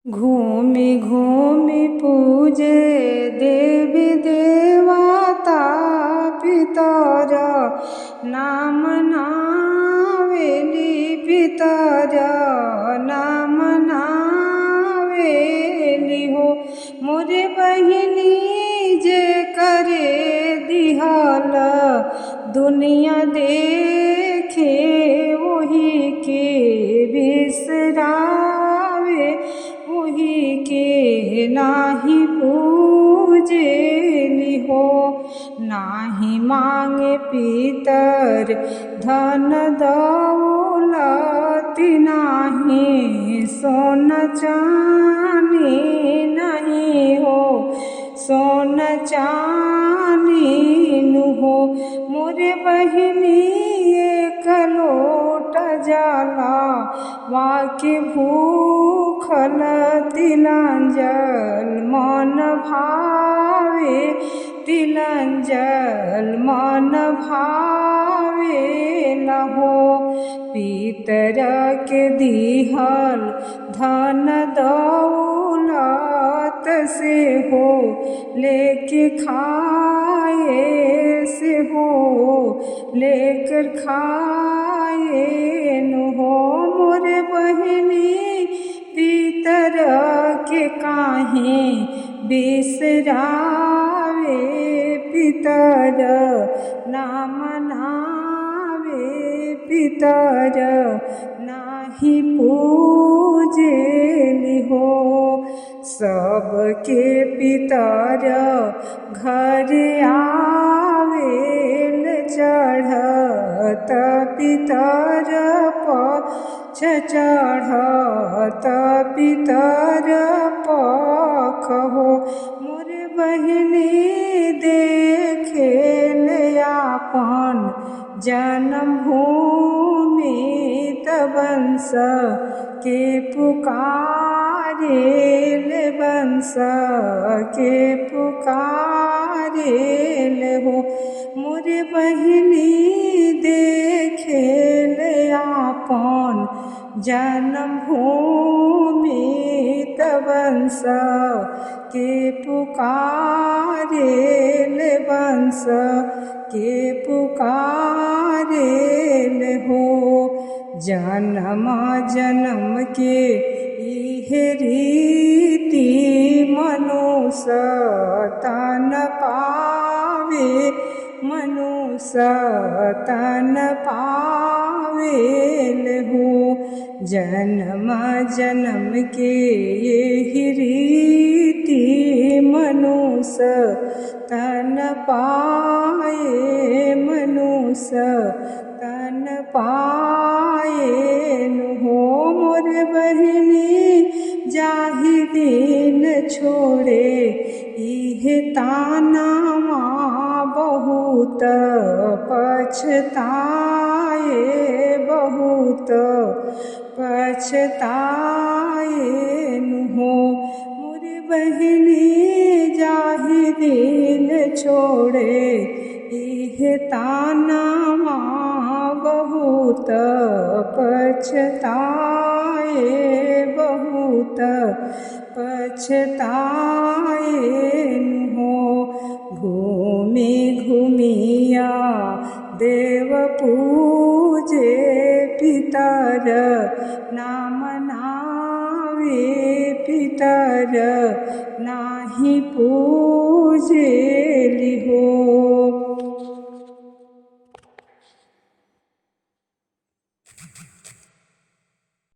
घूमि घूमि पूजे देवी देवता पितर नाम नावेली पितर नाम नावेली हो। मोरे बहिनी जे करे दिहल दुनिया देखे वही के बिसरावे वही के नाही पूजेली हो। नाही मांगे पितर धन दौलत नाही सोना चांदी नहीं हो सोना चांदी नु हो। मोरे बहिनी एक लोट जाला वाके भूखल तिलंजल मन भावे तिलंजल मन भावे लहो। पितर के दिहल धन दौलत से हो लेके खाए से हो लेकर खाए न हो। मोरे बहिनी पितर के काहे बिसरावे पितर नाम नावे पितर नाही पूजेली हो। सबके पितर घर आवेल चढ़त पितर पक्ष चढ़त पितर पख हो। मोरे बहिनी देखेल आपन जन्मभूमि वंश के पुकारेल वंश के पुकारेल हो। मोरे बहिनी देखेल आपन जन्मभूमि वंश के पुकारेल वंश के पुकारेल हो। जन्म जन्म के इहे रीति मनुष्य तन पावे मनुष्य तन पावेल हो। जन्म जन्म के यही रीति मनुष्य तन पाए मनुष्य तन पाए न हो। मोरे बहिनी जाहि दिन छोड़े इहे ताना माँ बहुत पछताए बहुत पछताए न हो। मोरे बहिनी जाहि दिन छोड़े इहे ताना माँ बहुत पछताए बहुत पछताए न हो। घूमि घूमिया देव पूजे पितर नाम नावे पितर नाही पूजे